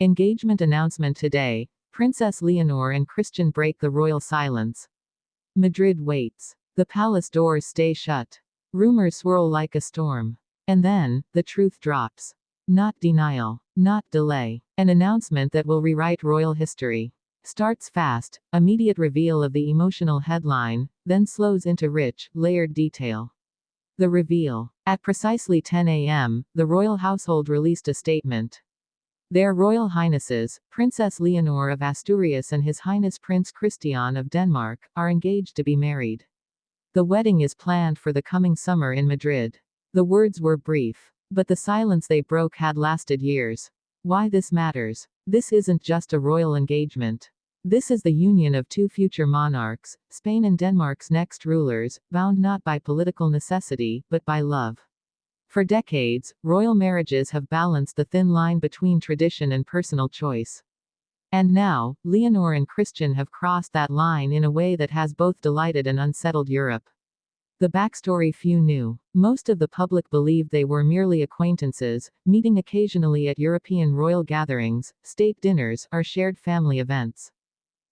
Engagement announcement today. Princess Leonor and Christian break the royal silence. Madrid waits. The palace doors stay shut. Rumors swirl like a storm. And then, the truth drops. Not denial. Not delay. An announcement that will rewrite royal history. Starts fast, immediate reveal of the emotional headline, then slows into rich, layered detail. The reveal. At precisely 10 a.m., the royal household released a statement. Their Royal Highnesses, Princess Leonor of Asturias and His Highness Prince Christian of Denmark, are engaged to be married. The wedding is planned for the coming summer in Madrid. The words were brief, but the silence they broke had lasted years. Why this matters? This isn't just a royal engagement. This is the union of two future monarchs, Spain and Denmark's next rulers, bound not by political necessity, but by love. For decades, royal marriages have balanced the thin line between tradition and personal choice. And now, Leonor and Christian have crossed that line in a way that has both delighted and unsettled Europe. The backstory few knew. Most of the public believed they were merely acquaintances, meeting occasionally at European royal gatherings, state dinners, or shared family events.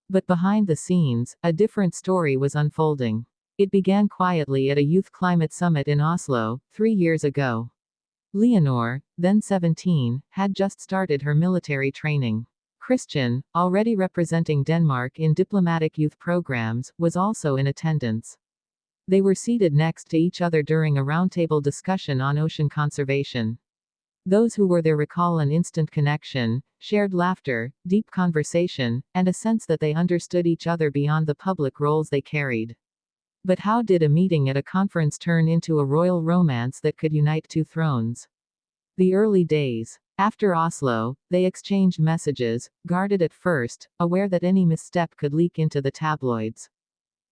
But behind the scenes, a different story was unfolding. It began quietly at a youth climate summit in Oslo, 3 years ago. Leonor, then 17, had just started her military training. Christian, already representing Denmark in diplomatic youth programs, was also in attendance. They were seated next to each other during a roundtable discussion on ocean conservation. Those who were there recall an instant connection, shared laughter, deep conversation, and a sense that they understood each other beyond the public roles they carried. But how did a meeting at a conference turn into a royal romance that could unite two thrones? The early days. After Oslo, they exchanged messages, guarded at first, aware that any misstep could leak into the tabloids.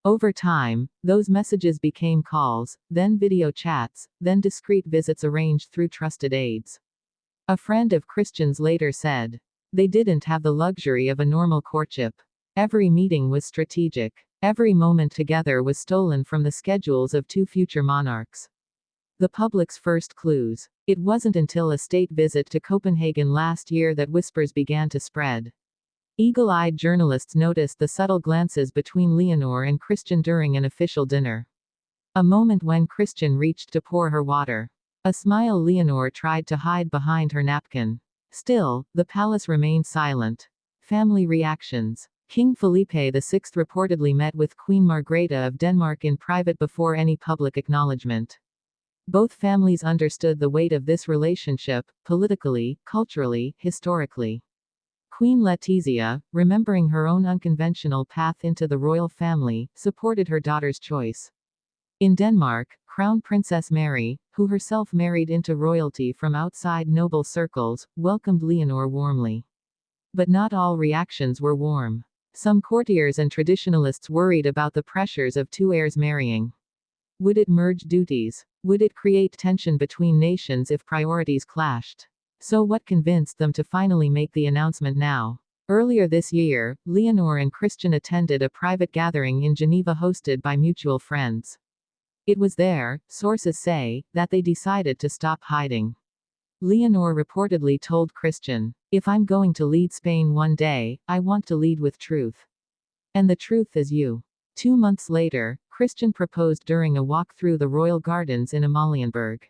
Over time, those messages became calls, then video chats, then discreet visits arranged through trusted aides. A friend of Christian's later said, "They didn't have the luxury of a normal courtship. Every meeting was strategic. Every moment together was stolen from the schedules of two future monarchs." The public's first clues. It wasn't until a state visit to Copenhagen last year that whispers began to spread. Eagle-eyed journalists noticed the subtle glances between Leonor and Christian during an official dinner. A moment when Christian reached to pour her water. A smile Leonor tried to hide behind her napkin. Still, the palace remained silent. Family reactions. King Felipe VI reportedly met with Queen Margrethe of Denmark in private before any public acknowledgement. Both families understood the weight of this relationship, politically, culturally, historically. Queen Letizia, remembering her own unconventional path into the royal family, supported her daughter's choice. In Denmark, Crown Princess Mary, who herself married into royalty from outside noble circles, welcomed Leonor warmly. But not all reactions were warm. Some courtiers and traditionalists worried about the pressures of two heirs marrying. Would it merge duties? Would it create tension between nations if priorities clashed? So what convinced them to finally make the announcement now? Earlier this year, Leonor and Christian attended a private gathering in Geneva hosted by mutual friends. It was there, sources say, that they decided to stop hiding. Leonor reportedly told Christian, "If I'm going to lead Spain one day, I want to lead with truth. And the truth is you." 2 months later, Christian proposed during a walk through the royal gardens in Amalienborg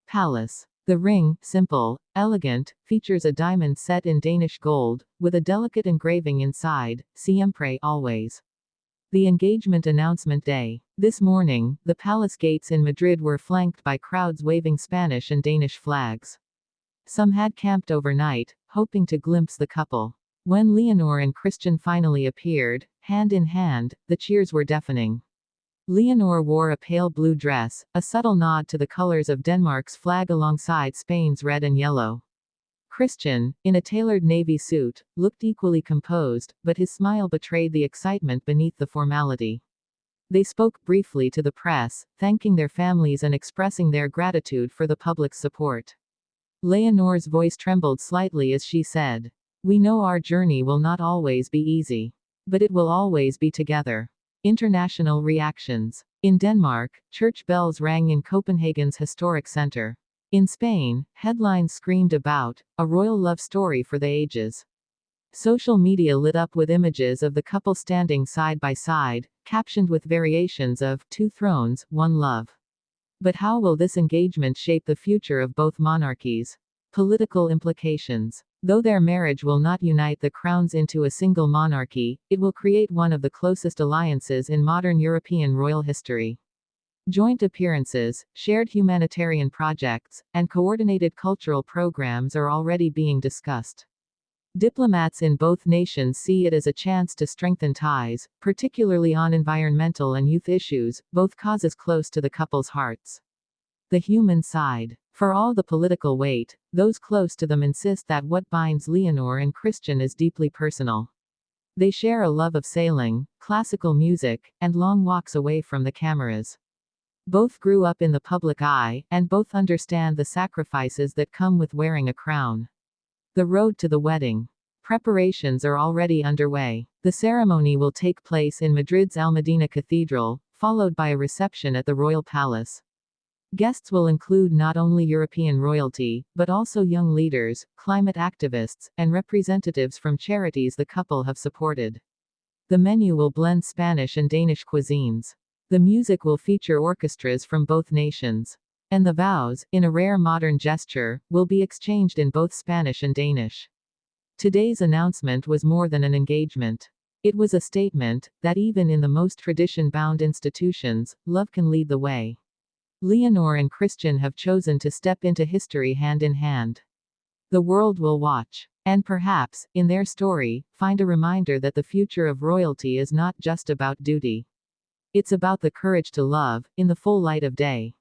Palace. The ring, simple, elegant, features a diamond set in Danish gold, with a delicate engraving inside, "Siempre, always." The engagement announcement day. This morning, the palace gates in Madrid were flanked by crowds waving Spanish and Danish flags. Some had camped overnight, hoping to glimpse the couple. When Leonor and Christian finally appeared, hand in hand, the cheers were deafening. Leonor wore a pale blue dress, a subtle nod to the colors of Denmark's flag alongside Spain's red and yellow. Christian, in a tailored navy suit, looked equally composed, but his smile betrayed the excitement beneath the formality. They spoke briefly to the press, thanking their families and expressing their gratitude for the public's support. Leonor's voice trembled slightly as she said, "We know our journey will not always be easy. But it will always be together." International reactions. In Denmark, church bells rang in Copenhagen's historic center. In Spain, headlines screamed about a royal love story for the ages. Social media lit up with images of the couple standing side by side, captioned with variations of two thrones, one love. But how will this engagement shape the future of both monarchies? Political implications. Though their marriage will not unite the crowns into a single monarchy, it will create one of the closest alliances in modern European royal history. Joint appearances, shared humanitarian projects, and coordinated cultural programs are already being discussed. Diplomats in both nations see it as a chance to strengthen ties, particularly on environmental and youth issues, both causes close to the couple's hearts. The human side. For all the political weight, those close to them insist that what binds Leonor and Christian is deeply personal. They share a love of sailing, classical music, and long walks away from the cameras. Both grew up in the public eye, and both understand the sacrifices that come with wearing a crown. The road to the wedding. Preparations are already underway. The ceremony will take place in Madrid's Almudena Cathedral, followed by a reception at the Royal Palace. Guests will include not only European royalty, but also young leaders, climate activists, and representatives from charities the couple have supported. The menu will blend Spanish and Danish cuisines. The music will feature orchestras from both nations. And the vows, in a rare modern gesture, will be exchanged in both Spanish and Danish. Today's announcement was more than an engagement. It was a statement that even in the most tradition-bound institutions, love can lead the way. Leonor and Christian have chosen to step into history hand in hand. The world will watch. And perhaps, in their story, find a reminder that the future of royalty is not just about duty. It's about the courage to love, in the full light of day.